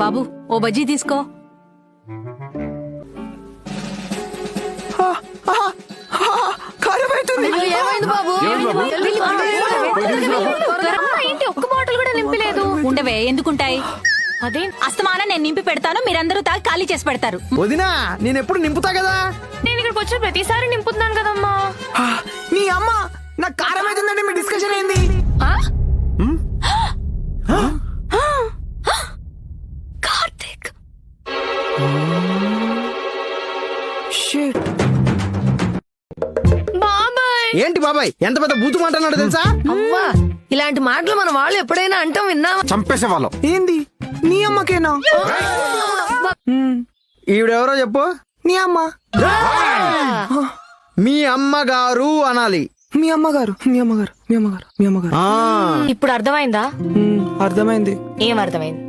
బాబు ఓ బజ్జీ తీసుకో. ఏంటి ఒక్క బాటిల్ కూడా నింపలేదు? ఉండవే, ఎందుకుంటాయి? అదే అస్తమానం నేను నింపి పెడతాను, మీరందరూ తాగి ఖాళీ చేసి పెడతారు. వదినా నేను ఎప్పుడు నింపుతా కదా. నేను ఇక్కడికి వచ్చిన ప్రతిసారి నింపుతున్నాను కదమ్మా. నీ అమ్మ నాకు కారం అవుతుందండి. మీ డిస్కషన్ ఏంది? కార్తీక్ బాబాయ్. ఏంటి బాబాయ్ ఎంత పెద్ద బూతు మాట అన్నాడు తెలుసా? అవ్వా, ఇలాంటి మాటలు మన వాళ్ళు ఎప్పుడైనా అంటాం విన్నావా? చంపేసేవాళ్ళం. ఏంది నీ అమ్మకేనా? ఈవిడెవరో చెప్పు. నీ అమ్మ. మీ అమ్మగారు అనాలి. మీ అమ్మగారు, మీ అమ్మగారు, మీ అమ్మగారు, మీ అమ్మగారు. ఇప్పుడు అర్థమైందా? అర్థమైంది. ఏం అర్థమైంది?